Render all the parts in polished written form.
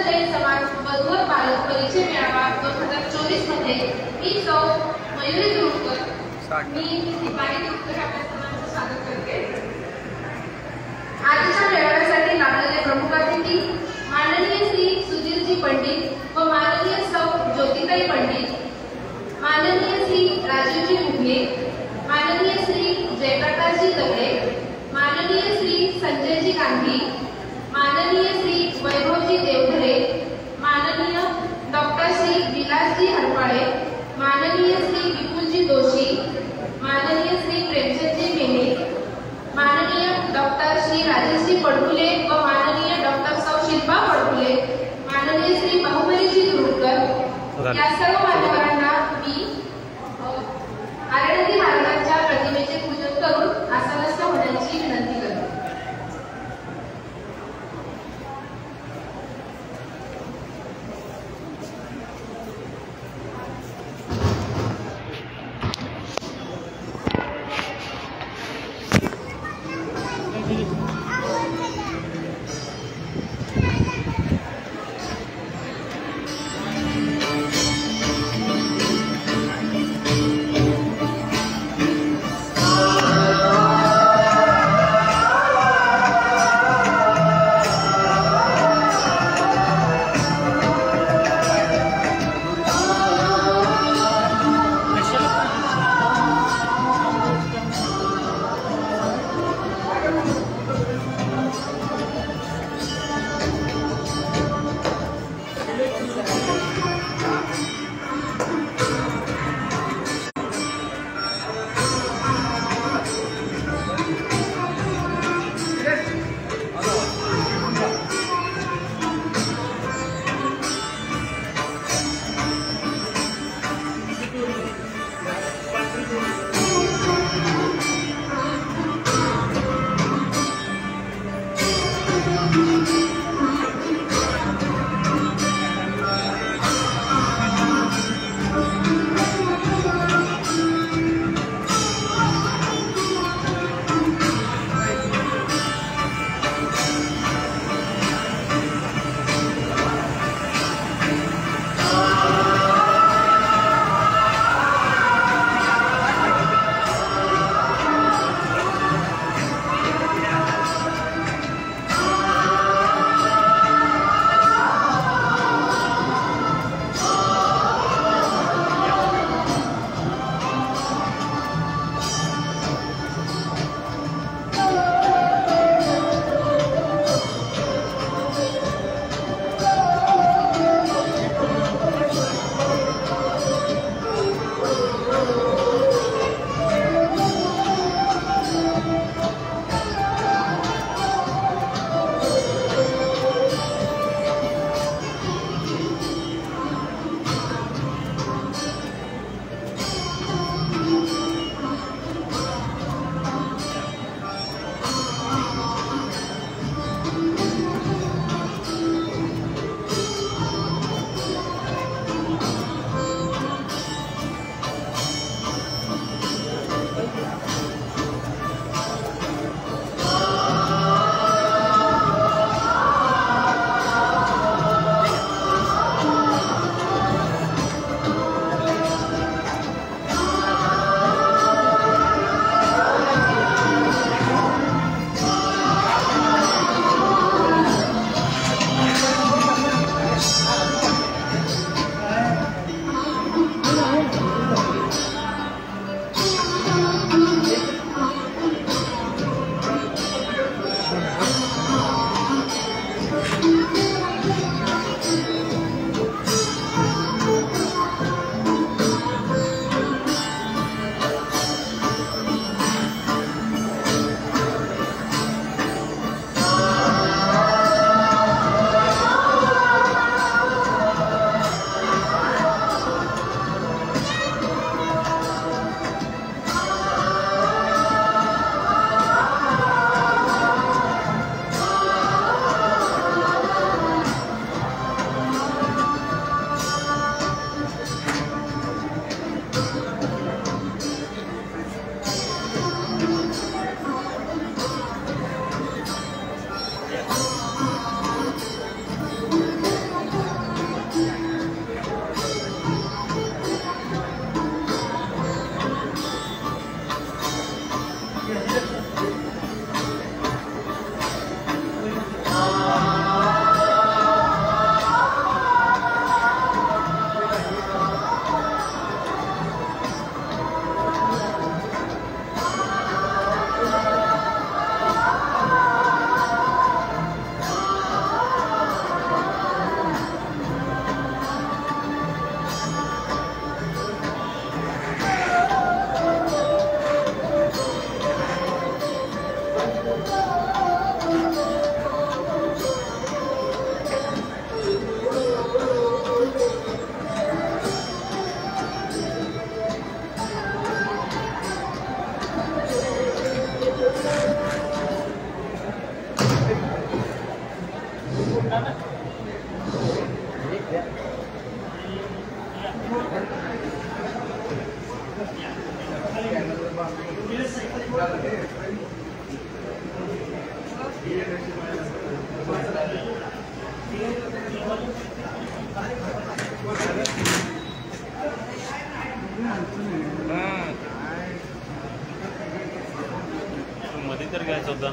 जैन समाज वधू व बालक परिचय मेळावा 2024 मध्ये मी सौ मयुरी दुरुकर मी दीपाली दुरुकर आपल्या सर्वांचं स्वागत करते। आजच्या मेळाव्यासाठी लाभलेले प्रमुख अतिथी माननीय श्री सुधीरजी पंडित व माननीय सौ ज्योतिताई पंडित, माननीय श्री राजीवजी मुगले, माननीय श्री जयप्रकाशजी दगडे, माननीय श्री संजयजी गांधी, माननीय श्री वैभवजी देवधरे, माननीय डॉक्टर श्री विलासजी हरपाळे, माननीय श्री विपुलजी दोशी, माननीय श्री प्रेमचंदजी मेने, माननीय डॉक्टर श्री राजेशजी पडकुले व माननीय डॉक्टर सौ शिल्पा पडकुले, माननीय श्री बाहुबलीजी दुरुकर या सर्व मान्यवरांना मी आरणती महाराजांच्या प्रतिमेचे पूजन करून आसनस्थ होण्याची विनंती करते। मध्ये तर घ्यायचं होता.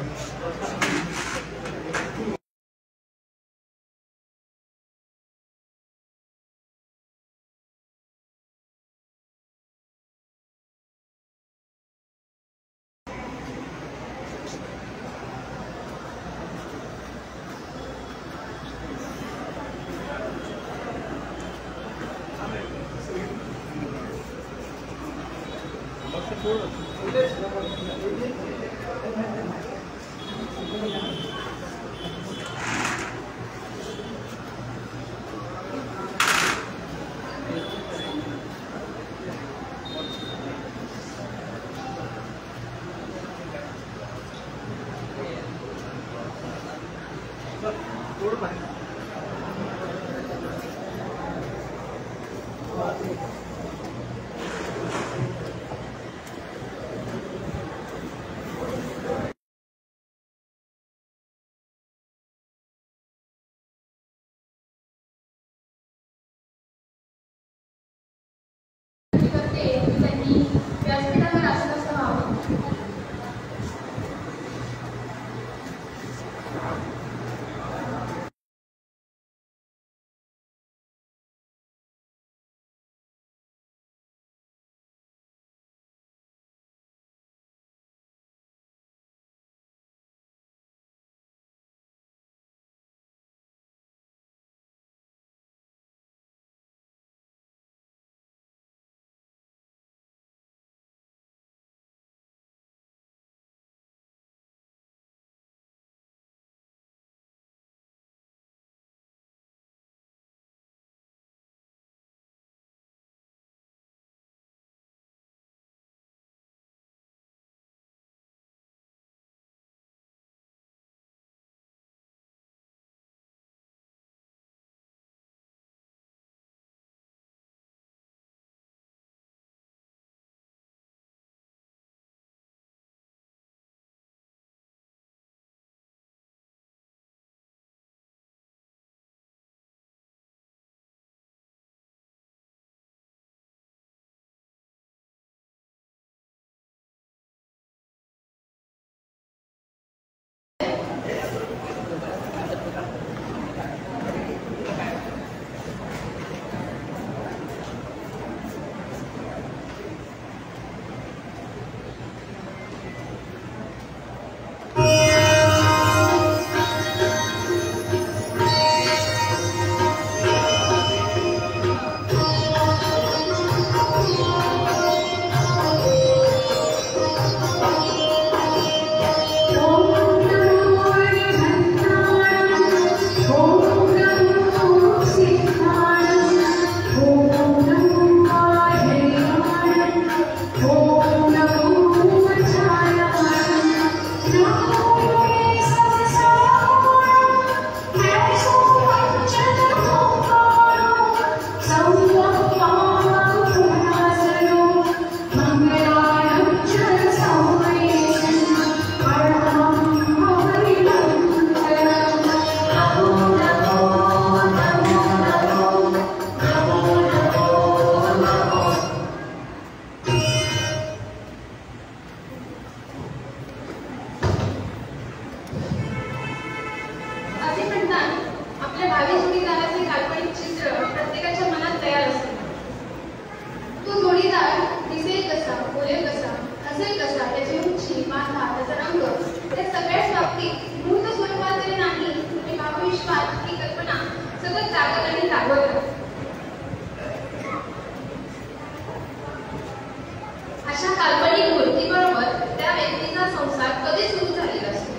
अशा काल्पनिक मूर्तीबरोबर त्या व्यक्तीचा संसार कधी सुरू झालेला असतो.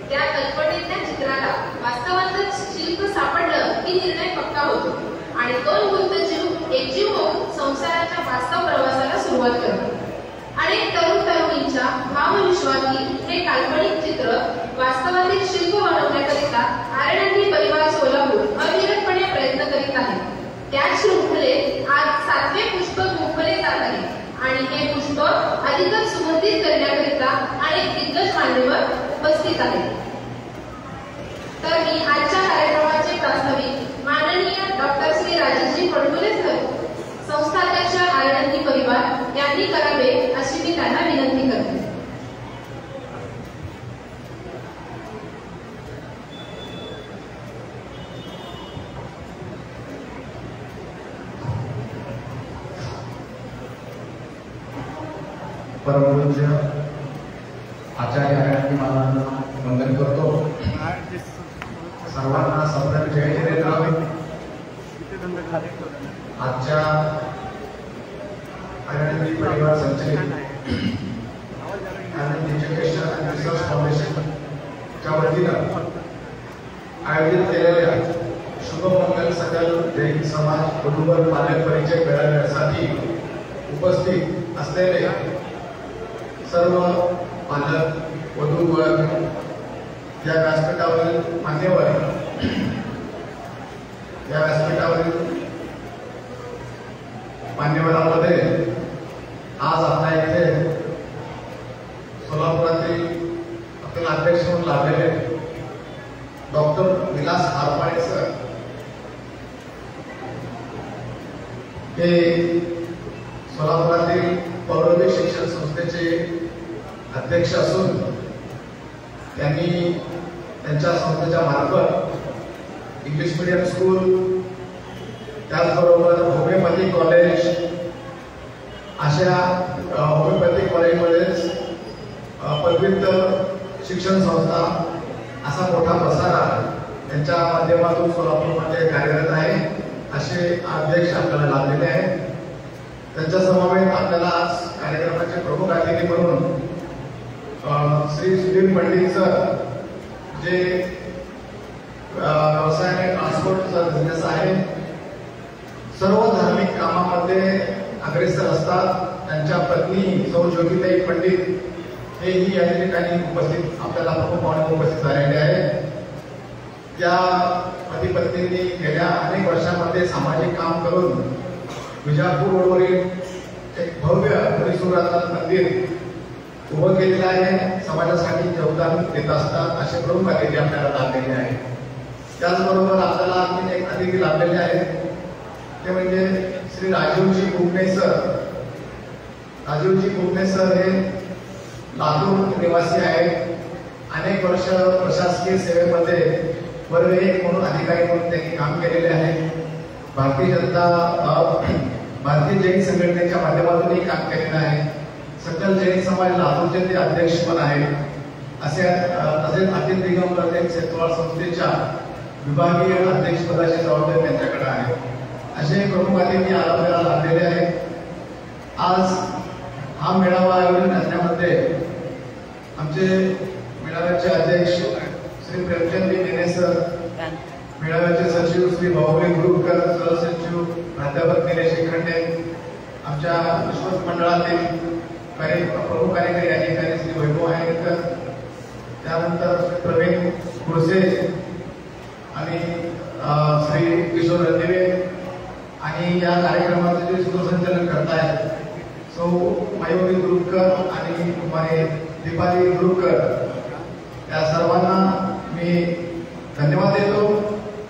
त्या कल्पनेतल्या चित्राला वास्तवाचं शिल्प सापडलं की निर्णय पक्का होतो आणि दोन गुंत जीव एकजीव होऊन संसाराच्या वास्तव प्रवासाला सुरुवात करतात. अनेक तरुण तरुणींच्या भावविश्वातील हे काल्पनिक चित्र वास्तवातील शिल्प बनवण्याकरिता आरण्यांनी परिवार सोलापूर अविरतपणे प्रयत्न करीत आहेत. त्याच शृंखलेत आज 7वे पुष्प गुंफले जात आहे आणि हे पुष्प अधिकच सुगंधित करण्याकरिता अनेक दिग्गज मान्यवर उपस्थित आहेत. तर मी आजच्या कार्यक्रमाचे प्रास्ताविक माननीय फडकुले संस्थाध्यक्ष आनंदी परिवार यांनी करावे अशी मी त्यांना विनंती करते. परमपूज्य आचार्य आनंदी महाराजांना वंदन करतो. सर्वांना संभ्रम जय जयराम. आजच्या आनंदी परिवार संचलित आनंद एज्युकेशन अँड रिसर्च फाउंडेशनच्या वतीनं आयोजित केलेल्या शुभमंगल सकल जैन समाज कुटुंब पालक परिचय मेळाव्यासाठी उपस्थित असलेले सर्व पालक वधू वर या व्यासपीठावरील मान्यवर, या व्यासपीठावरील मान्यवरांमध्ये आज आपल्या इथे सोलापुरातील आपल्याला अध्यक्ष म्हणून लाभलेले डॉक्टर विलास हारपाळे सर हे सोलापुरातील पौर्णवी शिक्षण संस्थेचे अध्यक्ष असून त्यांनी त्यांच्या संस्थेच्या मार्फत इंग्लिश मीडियम स्कूल, त्याचबरोबर होमिओपॅथी कॉलेज, अशा होमिओपॅथी कॉलेजमध्येच पदव्युत्तर शिक्षण संस्था असा मोठा पसारा त्यांच्या माध्यमातून सोलापूरमध्ये कार्यरत आहे. असे अध्यक्ष आपल्याला लाभलेले आहेत. त्यांच्या समवेत आपल्याला आज कार्यक्रमाचे प्रमुख अतिथी म्हणून श्री सुधीर पंडित सर, जे व्यवसायाने ट्रान्सपोर्टचा बिझनेस आहे, सर्व धार्मिक कामामध्ये अग्रेसर असतात. त्यांच्या पत्नी सौ ज्योतिताई पंडित हेही या ठिकाणी उपस्थित आपल्याला प्रमुख पाहुणे उपस्थित झालेले आहेत. त्या पती पत्नींनी गेल्या अनेक वर्षांमध्ये सामाजिक काम करून विजापूर रोडवरील एक भव्य हरिसूराचं मंदिर उभं केलेलं आहे. समाजासाठी योगदान देत असतात असे प्रमुख अतिथी आपल्याला लाभलेले आहेत. त्याचबरोबर आपल्याला आणखी एक अतिथी लाभलेले आहेत, ते म्हणजे श्री राजीवजी बुगणे सर. राजीवजी बुगणे सर हे लातूर निवासी आहेत. अनेक वर्ष प्रशासकीय सेवेमध्ये वर्ग 1 म्हणून अधिकारी म्हणून त्यांनी काम केलेले आहे. भारतीय जैन संघटनेच्या माध्यमातूनही काम केलेलं आहे. सकल जैन समाज लातूरचे ते अध्यक्ष पण आहेत. तसेच अतिल दिगंबर जैन सेतवाळ संस्थेच्या विभागीय अध्यक्षपदाची जबाबदारी त्यांच्याकडे आहे. असे प्रमुख अतिथी आपल्याला लाभलेले आहेत. आज हा मेळावा आयोजन करण्यामध्ये आमचे मेळाव्याचे अध्यक्ष श्री प्रेमचंद नेने सर, मेळाव्याचे सचिव श्री भाऊभाई गुरुकर, सहसचिव प्राध्यापक निलेश खंडे, आमच्या विश्वास मंडळातील प्रमुख कार्यकारी अधिकारी श्री वैभव आहेरकर, त्यानंतर प्रवीण खुरसे आणि श्री किशोर रणदिवे, आणि या कार्यक्रमाचे जे सूत्रसंचालन करतायत सौ मयुरी गुरुकर आणि कुमारी दीपाली गुरुकर, या सर्वांना मी धन्यवाद देतो.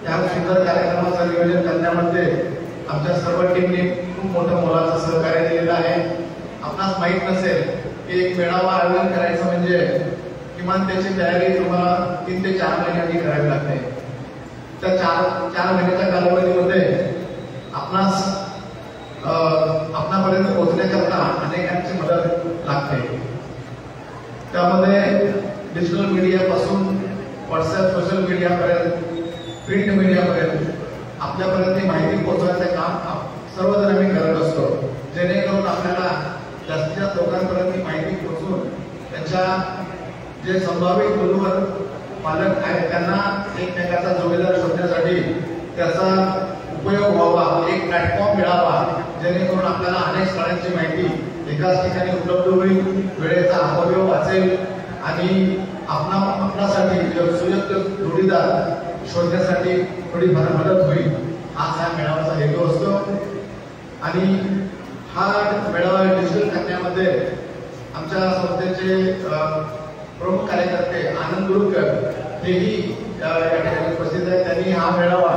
या सुंदर कार्यक्रमाचं नियोजन करण्यामध्ये आमच्या सर्व टीमने खूप मोठं मोलाचं सहकार्य दिलेलं आहे. आपणास माहीत नसेल की एक मेळावा आयोजन करायचं म्हणजे किमान त्याची तयारी तुम्हाला 3 ते 4 महिने आधी करावी लागते. त्या 4 महिन्याच्या कालावधीमध्ये आपणापर्यंत पोहोचण्याकरता अनेकांची मदत लागते. त्यामध्ये डिजिटल मीडियापासून व्हॉट्सअप, सोशल मीडियापर्यंत, प्रिंट मीडियापर्यंत आपल्यापर्यंत ही माहिती पोहोचवण्याचं काम सर्वजण आम्ही करत असतो, जेणेकरून आपल्याला जास्तीत जास्त लोकांपर्यंत ही माहिती पोहोचून त्यांच्या जे संभावित मुलभूत पालक आहेत त्यांना एकमेकाचा जोडीदार शोधण्यासाठी त्याचा उपयोग व्हावा, एक प्लॅटफॉर्म मिळावा, जेणेकरून आपल्याला अनेक स्थळांची माहिती एकाच ठिकाणी उपलब्ध होईल, वेळेचा अपव्यय वाचेल आणि आपणासाठी सुयोग्य जोडीदार शोधण्यासाठी थोडीफार मदत होईल. हा मेळाव्याचा हेतू असतो. आणि हा मेळावा डिजिटल करण्यामध्ये आमच्या संस्थेचे प्रमुख कार्यकर्ते आनंद गुरुकर हेही या ठिकाणी उपस्थित आहेत. त्यांनी हा मेळावा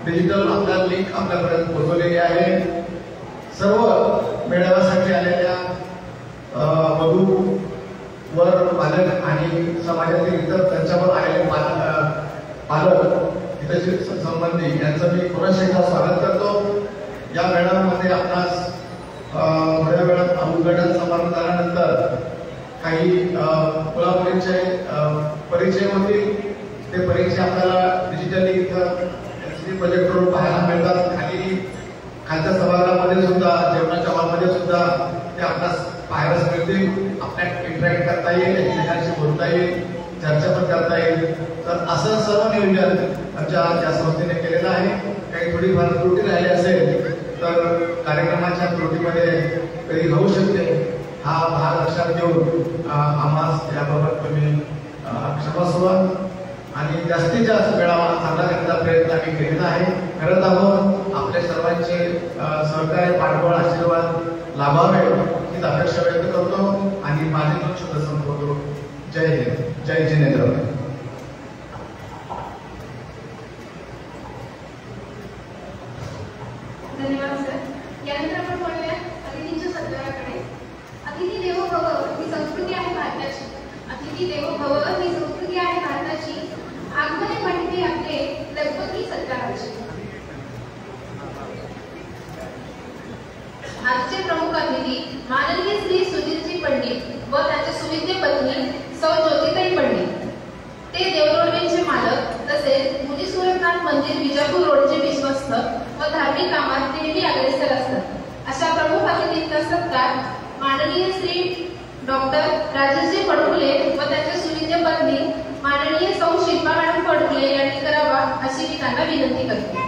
डिजिटल आपल्या शीख आपल्यापर्यंत पोहोचवलेली आहे. सर्व मेळाव्यासाठी आलेल्या वधू वर पालक आणि समाजातील इतर त्यांच्यावर आलेले पालक हितैषी संबंधी यांचं मी पुन्हा एकदा स्वागत करतो. या मेळाव्यामध्ये आपणास थोड्या वेळात उद्घाटन समारंभ झाल्यानंतर काही मुलामुलींचे परिचय होतील. ते परिचय आपल्याला डिजिटली इथं LCD प्रोजेक्टवर पाहायला मिळतात. खालच्या सभागृहामध्ये सुद्धा जेवणाच्या हॉलमध्ये सुद्धा ते आपल्यास पाहायला मिळतील. आपल्याला इंटरॅक्ट करता येईल, एकमेकांशी बोलता येईल, चर्चा पण करता येईल. तर असं सर्व नियोजन आमच्या या संस्थेने केलेलं आहे. काही थोडीफार त्रुटी राहिली असेल तर कार्यक्रमाच्या त्रुटीमध्ये कधी होऊ शकते. हा भाग लक्षात घेऊन आम्हाला याबाबत तुम्ही क्षमस्व आणि जास्तीत जास्त मेळावा चांगला करण्याचा प्रयत्न आम्ही केलेला आहे, करत आहोत. आपल्या सर्वांचे सहकार्य, पाठबळ, आशीर्वाद लाभावे हीच अपेक्षा व्यक्त करतो आणि माझे दोन शब्द संपवतो. जय हिंद, जय जिनेंद्र. धन्यवाद सर. यानंतर आपण बोलूया अतिथींच्या सत्काराकडे. अतिथी देवो भव ही संस्कृती आहे भारताची. अतिथी देवो भव ही संस्कृती आहे भारताची. आगमने म्हणते आपले लग्नोत्तरी सत्काराची. आजचे प्रमुख अतिथी माननीय श्री सुधीरजी पंडित व त्यांच्या सुविद्य पत्नी सौ ज्योतिताई पंडित. ते देवरोडवेंचे मालक तसेच मुनी सुरतनाथ मंदिर विजापूर रोडचे विश्वस्त व धार्मिक कामात नेहमी अग्रेसर असतात. अशा प्रमुख अतिथींचा सत्कार माननीय श्री डॉक्टर राजेशजी फडकुले व त्यांच्या सुविद्य पत्नी माननीय सौ शिल्पा मॅडम फडकुले यांनी करावा अशी मी त्यांना विनंती करते.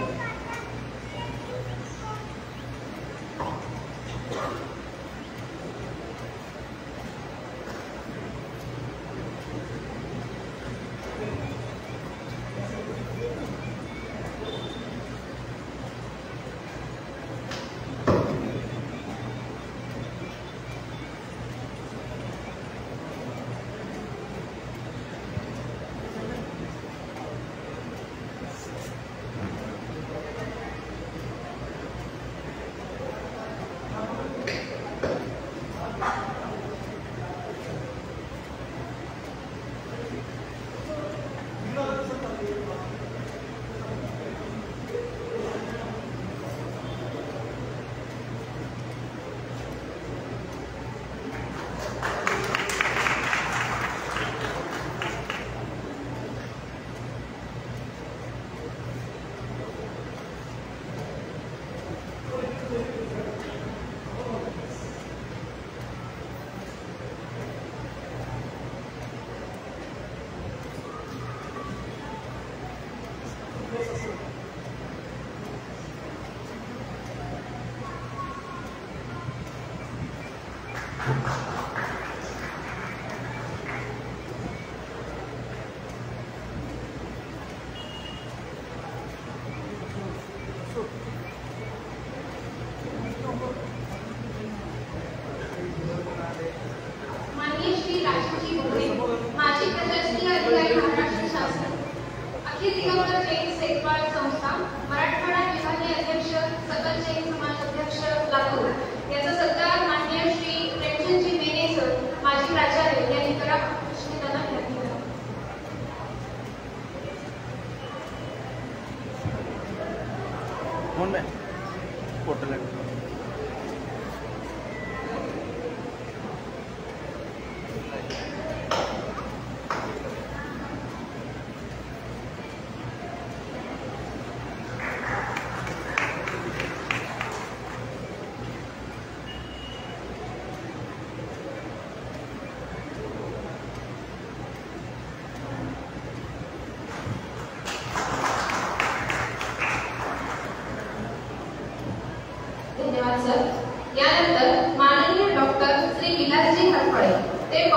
यानंतर माननीय डॉक्टर श्री विलासजी हरपळे, ते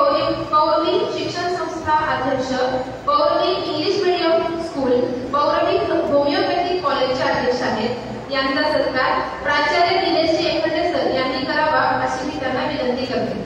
पौर्वी शिक्षण संस्था अध्यक्ष, पौर्वी इंग्लिश मीडियम स्कूल, पौर्वी होमिओपॅथिक कॉलेजचे अध्यक्ष आहेत. यांचा सत्कार प्राचार्य दिनेशजी एकंडे सर यांनी करावा अशी मी त्यांना विनंती करते.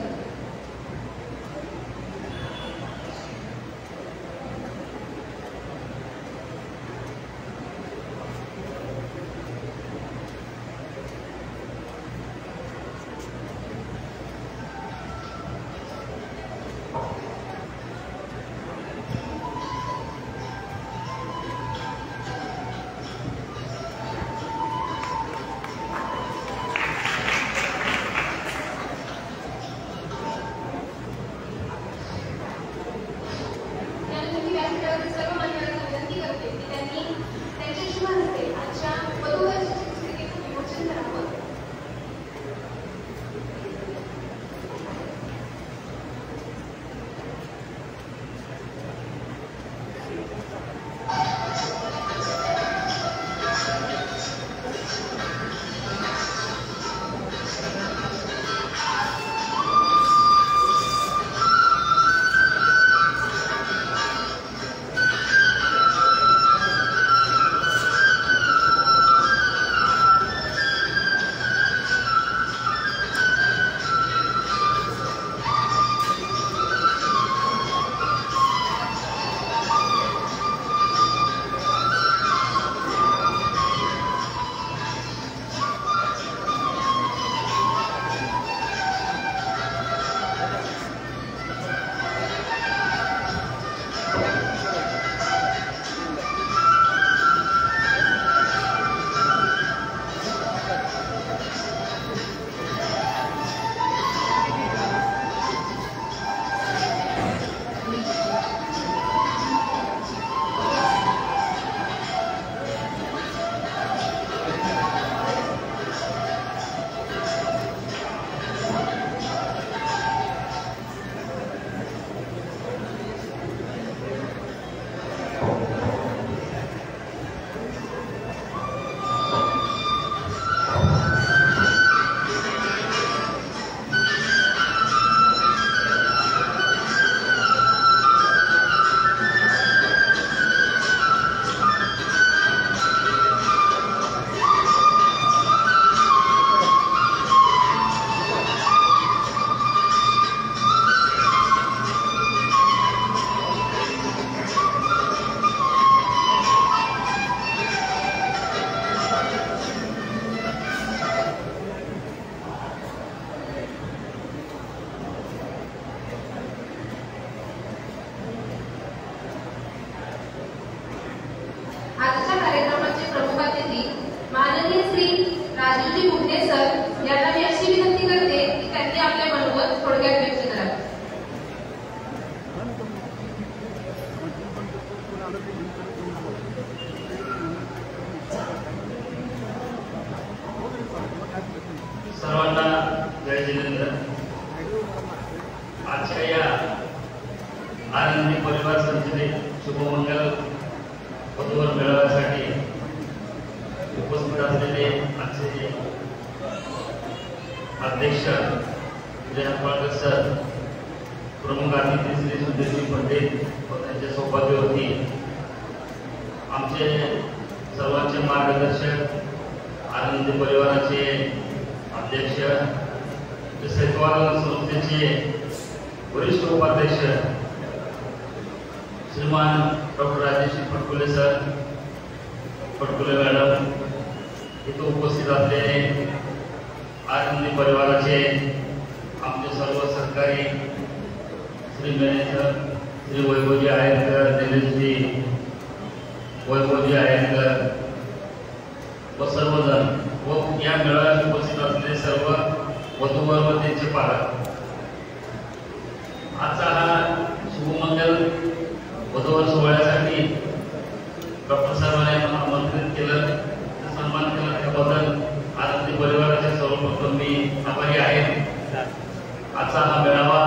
शुभमंगल वधूवर मेळाव्यासाठी उपस्थित असलेले आमचे अध्यक्ष विजय हंपाळकर सर, प्रमुख अतिथी श्री सुधीरजी पंडित व त्यांच्या सौभाग्यवती, आमचे सर्वांचे मार्गदर्शक, आनंदी परिवाराचे अध्यक्ष, सेतवाल संस्थेचे वरिष्ठ उपाध्यक्ष श्रीमान डॉक्टर राजेश फटकुले सर, फटकुले मॅडम, इथे उपस्थित असलेले आनंदी परिवाराचे आमचे सर्व सहकारी श्री मॅनेजर श्री वैभवजी आयरकर, दिनेशजी वैभवजी आयरकर व सर्वजण व या मेळाव्यात उपस्थित असलेले सर्व वधूवर व त्यांचे पालक, आजचा हा शुभमंगल वधूवर सोहळ्यासाठी डॉक्टर साहेबांनी आमंत्रित केलं, सन्मान केला, त्याबद्दल आनंदी परिवाराचे सर्वप्रथम मी आभारी आहे. आजचा हा मेळावा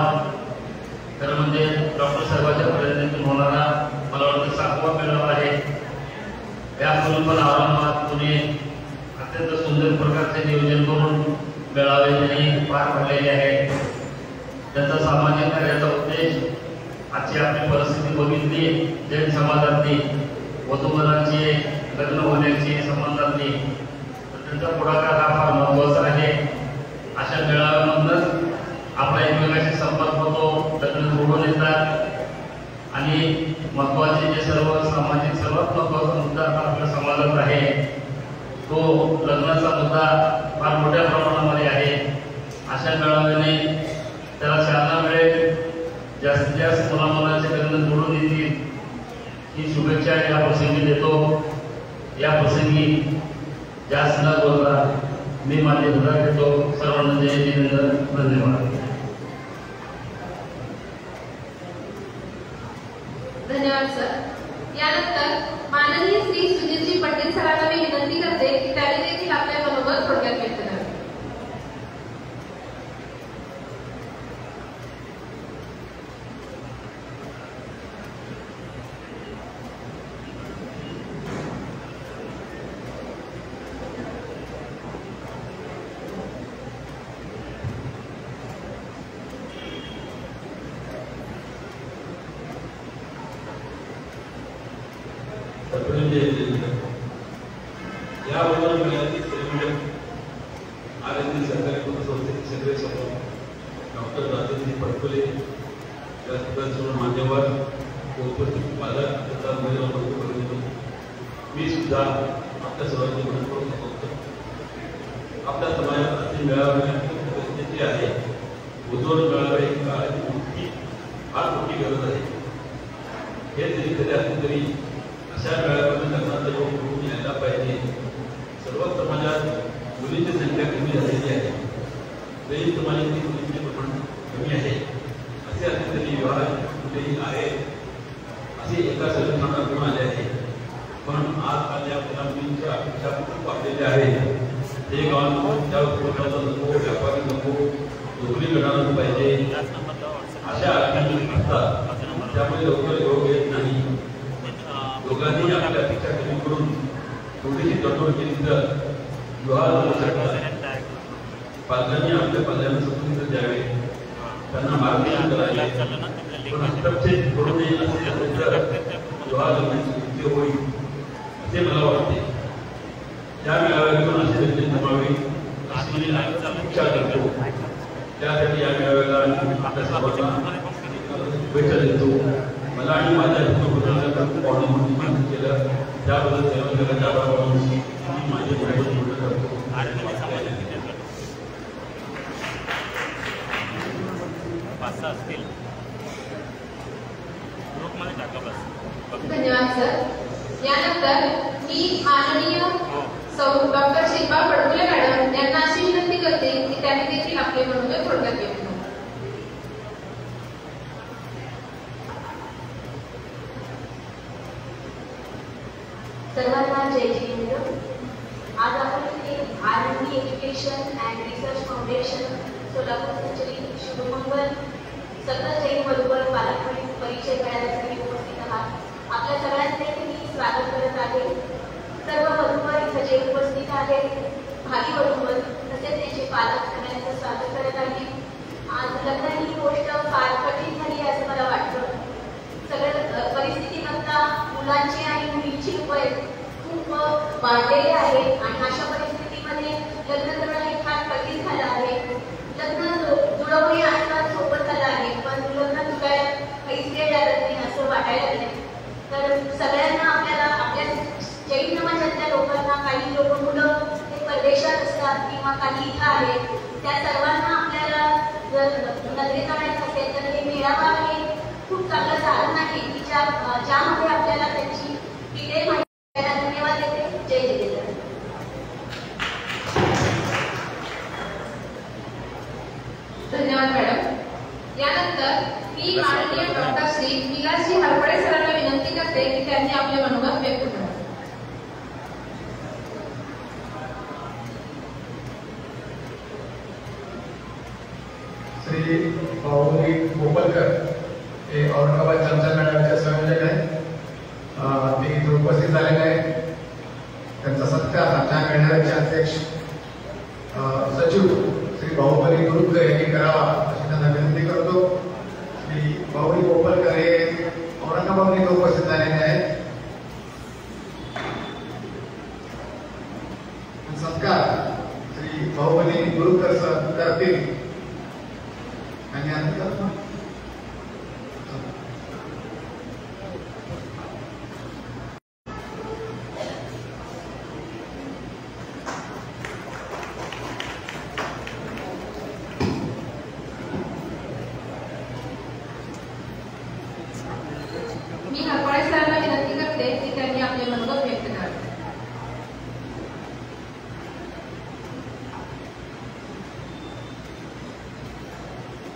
खरं म्हणजे डॉक्टर साहेबांच्या प्रेरणेतून होणारा मला वाटतं 7वा मेळावा आहे. यापूर्वी पण औरंगाबाद पुणे अत्यंत सुंदर प्रकारचे नियोजन करून मेळावे त्यांनी पार पाडलेले आहेत. त्यांचा सामाजिक कार्याचा उद्देश आजची आपली परिस्थिती बघितली, जैन समाजातली वधूवरांचे लग्न होण्याची संबंधातली, तर त्यांचा पुढाकार हा फार महत्त्वाचा आहे. अशा मेळाव्यामधूनच आपला एकमेकांशी संपर्क होतो, लग्न जोडून येतात आणि महत्त्वाचे जे सर्व सामाजिक सर्वात महत्त्वाचा मुद्दा आपल्या समाजात आहे तो लग्नाचा मुद्दा फार मोठ्या प्रमाणामध्ये आहे. अशा मेळाव्याने त्याला चालना मिळेल, जास्तीत जास्त मुलामुलांचे लग्न जोडून येतील ही शुभेच्छा या प्रसंगी देतो. या प्रसंगी जास्त न बोलता मी माझे धन्यवाद देतो. सर्वांना जय जिनेंद्र, धन्यवाद. धन्यवाद सर. यानंतर माननीय श्री सुधीरजी पंडित सरांना मी विनंती करते की त्यांनी देखील आपल्या मनोगत थोडक्यात व्यक्त करावे. याबरोबर आनंदी सरकारी संस्थेचे सगळे समोर डॉक्टर राजेंद्र फटकुले, त्याचबरोबर मान्यवर उपस्थित पालक तथा महिला बंधू, मी सुद्धा आपल्या सर्वांची मदत करू शकतो. आपल्या समाजात असे मेळावे गरजेचे आहे. वधूवर मेळावे काळाची फार मोठी गरज आहे. हे जरी कधी असले तरी अशा मेळाव्यामध्ये लग्नाचा योग घेऊन यायला पाहिजे. सर्व समाजात मुलींची संख्या कमी झालेली आहे, तरी समाजातील मुलींचे प्रमाण कमी आहे. असे असले तरी विवाह कुठेही आहे असे एका संघटनातून आले आहे. पण आजकाल या मुलांच्या अपेक्षा खूप वाढलेल्या आहेत. ते गाव नको, त्या उपक्रमाचा नको, व्यापारी नको, नोकरी मिळालं पाहिजे अशा अडचणी असतात. त्यामुळे लवकर योग येत नाही. दोघांनी आपल्या अपेक्षा कमी करून थोडीशी तडजोड केली तर विवाह होऊ शकतात. पालकांनी आपल्या पाल्यांना स्वतंत्र द्यावे, त्यांना मार्गदर्शन करावे, पण हस्तक्षेप करू नये असे तर विवाह होण्याची होईल असे मला वाटते. या मेळाव्यातून असे निर्णय जमावे अशी इच्छा करतो. त्यासाठी या मेळाव्याला आपल्या सर्वांना शुभेच्छा देतो. मला आणि माझ्या पाहुणे म्हणून केलं त्याबद्दल सर्वांना आभार मानून मी माझे पूर्ण करतो. धन्यवाद सर. यानंतर मी माननीय सौ डॉक्टर शिल्पा फटकुले मॅडम यांना अशी विनंती करते की त्यांनी देखील आपले मनोगत थोडक्यात व्यक्त करावे. सर्वांना जय जिनेंद्र. आज आपण इथे Anandi education and research foundation Solapur century शुभमंगल सकल जैन वधूवर पालक परिचय करण्यासाठी उपस्थित आहात. आपल्या सगळ्यांचे मी स्वागत करत आहे. सर्व वधूवर इथं जे उपस्थित आहेत भावी वधूवर तसेच त्यांचे पालक सगळ्यांचं स्वागत करत आहे. आज लग्न ही गोष्ट फार कठीण झाली आहे असं मला वाटतं. सगळं परिस्थिती बघता मुलांची आणि मुलींची वय खूप वाढलेले आहे आणि अशा परिस्थितीमध्ये लग्न करणं हे फार कठीण झालं आहे. लग्न जुळवणे आजकाल सोपं झालं आहे, पण लग्न जुळायला काहीच वेळ लागत नाही असं वाटायला लागलं. तर सगळ्यांना आपल्याला आपल्या जैन समाजातल्या लोकांना काही लोक मुलं हे परदेशात असतात किंवा काही इथं आहेत, त्या सर्वांना आपल्याला जर नजरेत आणायचं असेल तर हे मेळावा हे खूप चांगलं साधन आहे की ज्यामध्ये आपल्याला त्यांची डिटेल माहिती. धन्यवाद देते. जय जितेंद्र. धन्यवाद मॅडम. यानंतर मी माननीय डॉक्टर श्री विलासजी हरपडे सरांना विनंती करते की त्यांनी आपले मनोगत व्यक्त करावे. श्री बाहुली गोपालकर हे औरंगाबाद चर्चा मेळाव्याचे संयोजक आहेत. ते इथे उपस्थित झालेले आहेत. त्यांचा सत्कार आमच्या मेळाव्याचे अध्यक्ष सचिव श्री बाहुबली दुर्ग यांनी करावा अशी त्यांना विनंती करतो. श्री बाहुली गोपालकर हे औरंगाबाद इथे उपस्थित झालेले आहेत. सत्कार श्री बाहुबली दुर्ग करतील आणि मी हरपडे सरांना विनंती करते की त्यांनी आपले मनोगत व्यक्त करावे.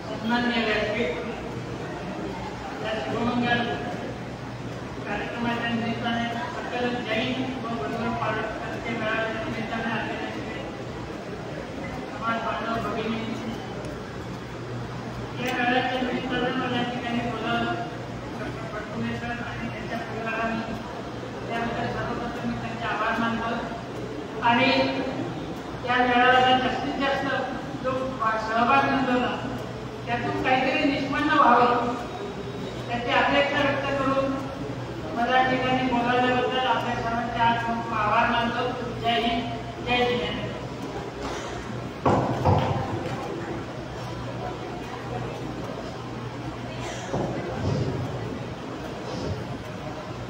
सन्माननीय व्यासपीठ, या शुभमंगल कार्यक्रमाच्या निमित्ताने सकल जैन व वधू पालकांचे मेळाव्याच्या निमित्ताने आलेले समाज बांधव भगिनी, या मेळाव्याच्या निमित्ताने मला या ठिकाणी बोलावलं डॉक्टर पटकुले सर आणि त्यांच्या परिवाराने, त्याबद्दल सर्वप्रथम मी त्यांचे आभार मानतो. आणि या मेळाव्याला जास्तीत जास्त जो सहभाग नोंदवला त्यातून काहीतरी निष्पन्न व्हावं त्याची अपेक्षा व्यक्त करून मला या ठिकाणी बोलावल्याबद्दल आपल्या सर्वांचे आज खूप आभार मानतो. जय हिंद, जय जिनेंद्र.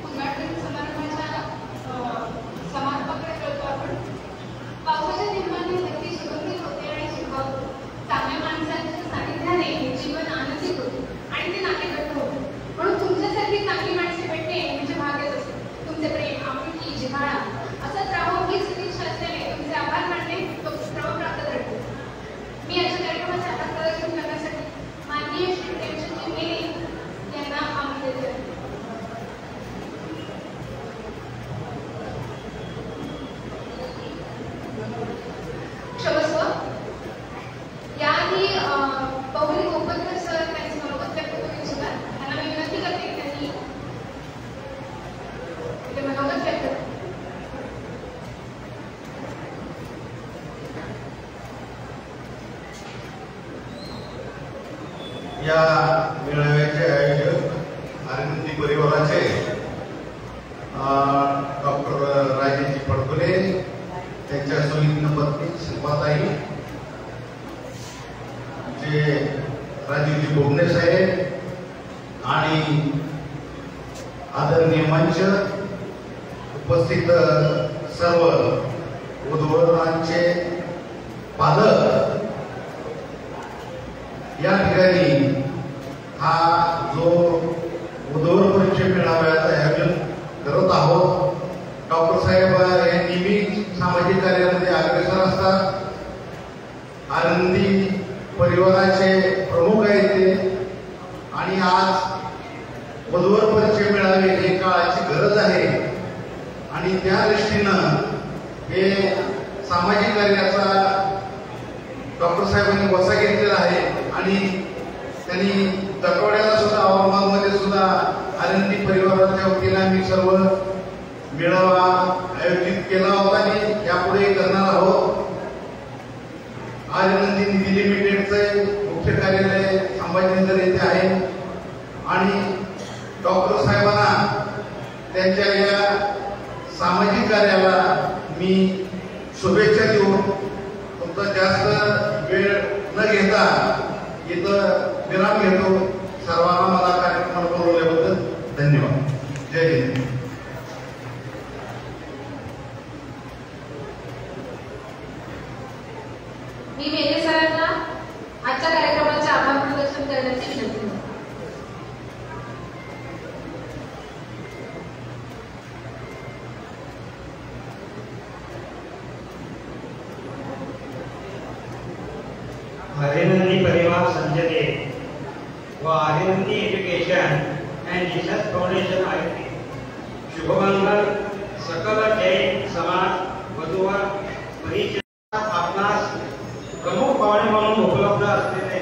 उद्घाटन समारंभाच्या समारोपाकडे कळतो आपण. पावसाच्या दिवसांनी व्यक्ती सुगंधित होते आणि सुखावते. चांगल्या माणसांच्या सानिध्याने जीवन आनंदित होते आणि ते नाते घट्ट होते. म्हणून तुमच्यासारखी चांगली माणसे भेटणे म्हणजे भाग्यच असते. तुमचे प्रेम, आपुलकी, जिव्हाळा असंच राहो हीच इच्छा असल्याने तुमचे आभार मानणे तो क्रम प्राप्त करतो. मी याच्या कार्यक्रमाचे आभार प्रदर्शन करण्यासाठी माननीय श्री प्रेमचंदजी मेरे यांना आमंत्रित करते. क्षमस्व. याआधी बाहुली गोपालकर सर त्यांचे मनोगत व्यक्त करू इच्छितात. त्यांना मी विनंती करते की त्यांनी ते मनोगत व्यक्त करावे. या मेळाव्याचे आयोजक आनंदी परिवाराचे डॉक्टर राजेजी पडकुले, त्यांच्या सुविज्ञ पत्नी शिल्पाताई, जे राजीवजी बोबणे साहेब आणि आदरणीय मंच उपस्थित सर्व वधूवरांचे पालक. या ठिकाणी हा जो वधूवर परिचय मेळाव्याचं आयोजन करत आहोत, डॉक्टर साहेब हे नेहमी सामाजिक कार्यामध्ये अग्रेसर असतात. आनंदी परिवाराचे प्रमुख आहेत ते. आणि आज वधूवर परिचय मेळावे हे काळाची गरज आहे आणि त्या दृष्टीनं हे सामाजिक कार्याचा डॉक्टर साहेबांनी वसा घेतलेला आहे. आणि त्यांनी दटवाड्याला सुद्धा औरंगाबादमध्ये सुद्धा आनंदी परिवाराच्या वतीने आम्ही सर्व मेळावा आयोजित केला होता आणि यापुढे करणार आहोत. आज आनंदी निधी लिमिटेडचे मुख्य कार्यालय संभाजीनगर येथे आहे आणि डॉक्टर साहेबांना त्यांच्या या सामाजिक कार्याला मी शुभेच्छा देऊन तुमचा जास्त वेळ न घेता इथं विराम घेतो. सर्वांना मला कार्यक्रमाला बोलवल्याबद्दल धन्यवाद. जय हिंद. मी मेले सरांना आजच्या कार्यक्रमाचे आभार प्रदर्शन करण्याची विनंती करते. आर्यनंदी परिवार संचते व आर्यनंदी एज्युकेशन अँड रिसर्च फाउंडेशन आयोजित शुभमंगल सकल जैन समाज वधूवर परिचय आपणास प्रमुख पाहुणे म्हणून उपलब्ध असलेले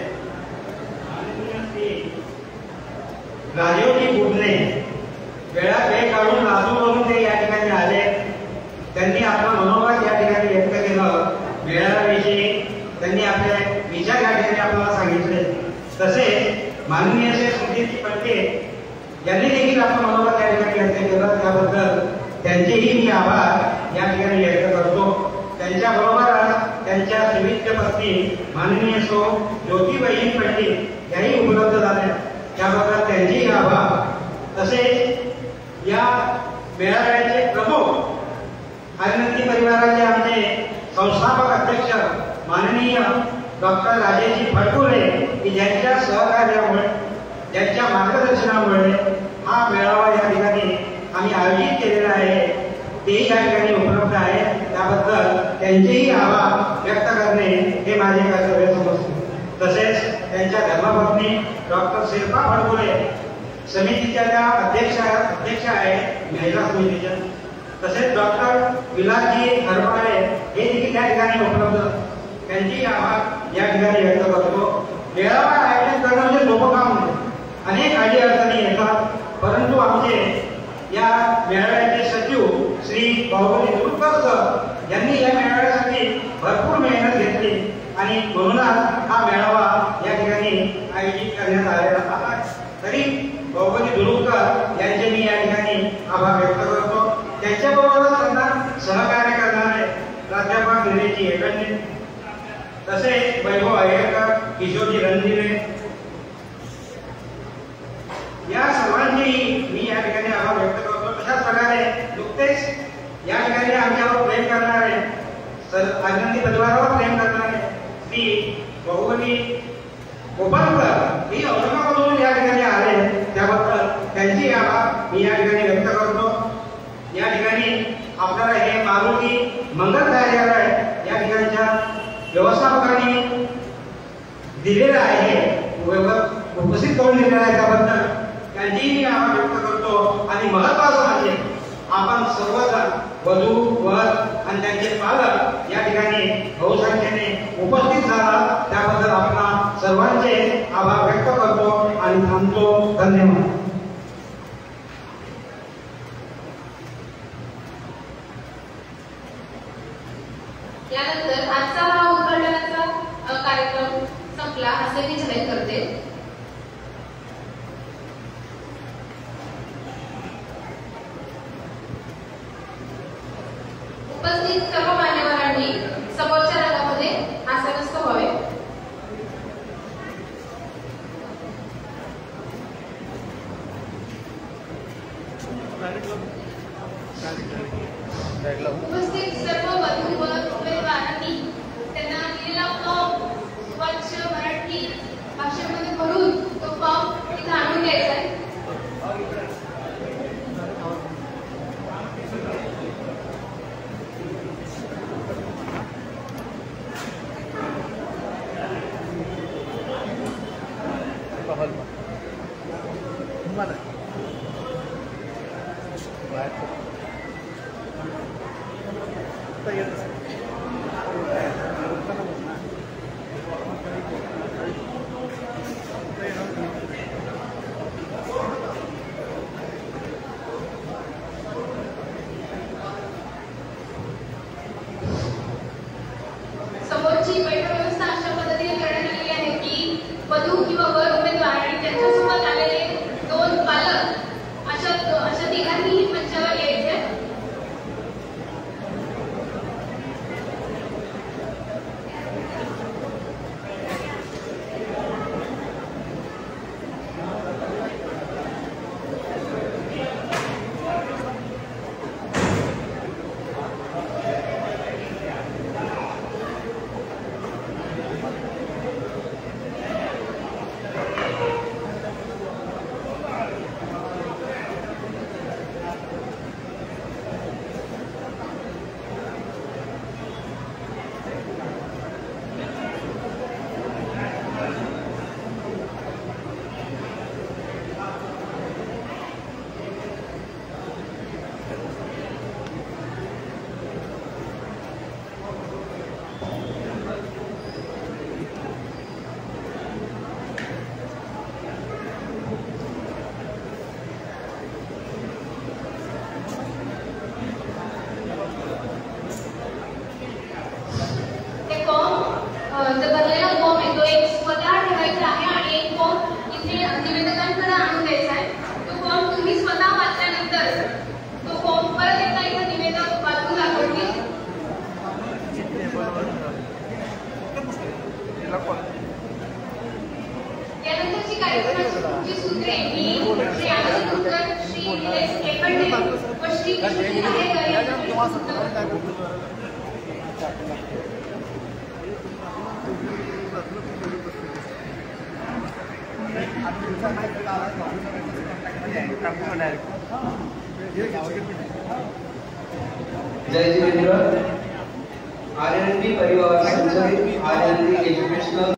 राजीवजी बुडणे वेळात वेळ काढून लातूरवरून ते या ठिकाणी आले. त्यांनी आपलं मनोगत या ठिकाणी व्यक्त केलं. मेळाव्याविषयी त्यांनी आपले विचार या ठिकाणी आपल्याला सांगितले. तसेच माननीय श्री सुधीरजी पंडित यांनी देखील आपलं मनोगत या ठिकाणी व्यक्त केलं. त्याबद्दल त्यांचेही मी आभार या ठिकाणी व्यक्त करतो. त्यांच्याबरोबर त्यांच्या सुविद्य पत्नी माननीय सौ ज्योतिबाई पंडित याही उपलब्ध झाल्या. त्याबद्दल त्यांचेही आभार. तसेच या मेळाव्याचे प्रमुख आनंदी परिवाराचे आमचे संस्थापक अध्यक्ष माननीय डॉक्टर राजेशजी फडकुले की ज्यांच्या सहकार्यामुळे ज्यांच्या मार्गदर्शनामुळे हा मेळावा या ठिकाणी आम्ही आयोजित केलेला आहे तेही या ठिकाणी उपलब्ध आहे. त्याबद्दल त्यांचेही आभार व्यक्त करणे हे माझे कर्तव्य समजते. तसेच त्यांच्या धर्मपत्नी डॉक्टर शिल्पा फडकुले समितीच्या त्या अध्यक्ष आहेत महिला समितीच्या. तसेच डॉक्टर विलासजी हरपळे हे देखील या ठिकाणी उपलब्ध. त्यांची आभार या ठिकाणी व्यक्त करतो. मेळावा आयोजित करणं म्हणजे सोपं काम नाही. अनेक अडी अडचणी येतात. परंतु आमचे या मेळाव्याचे सचिव श्री बाहुबली दुरुकर सर यांनी या मेळाव्यासाठी भरपूर मेहनत घेतली आणि म्हणूनच हा मेळावा या ठिकाणी आयोजित करण्यात आलेला आहे. तरी बाहुबली दुरुकर यांचे मी या ठिकाणी आभार व्यक्त करतो. त्यांच्याबरोबरच त्यांना सहकार्य करणारे प्राध्यापक निलेशजी हेगंडे तसेच वैभव अय्यरकर किशोरजी रणदिवे या सर्वांचेही मी या ठिकाणी आभार व्यक्त करतो. तशाच प्रकारे नुकतेच या ठिकाणी आमच्यावर प्रेम करणारे आनंदी परिवारावर प्रेम करणारे श्री बाहुबली गोपालकर हे औरंगाबादवरून या ठिकाणी आले. त्याबद्दल त्यांची आभार मी या ठिकाणी व्यक्त करतो. या ठिकाणी आपल्याला हे मारुती मंगल कार्यालय या ठिकाणच्या व्यवस्थापकांनी दिलेलं आहे उपस्थित करून दिलेलं आहे. त्याबद्दल त्यांचीही मी आभार व्यक्त करतो. आणि महत्वाचं म्हणजे आपण सर्वजण वधू वर आणि त्यांचे पालक या ठिकाणी बहुसंख्येने उपस्थित झाला त्याबद्दल आपण सर्वांचे आभार व्यक्त करतो आणि थांबतो. धन्यवाद. यानंतर आजचा हा उद्घाटनाचा कार्यक्रम संपला असे मी जाहीर करते. उपस्थित सर्व मान्यवरांनी समोरच्या रंगामध्ये आसनस्थ व्हावे. उपस्थित सर्व वधू व उमेदवारांनी यानंतरची कार्यक्रमाची सूत्रे मी श्री आनंद कुलकर, श्री निलेश केपंडे व श्री कृष्ण नाहेकर यांना जय जितेंद्र, आर्यनंदी परिवार संचालित आर्यनंदी एज्युकेशनल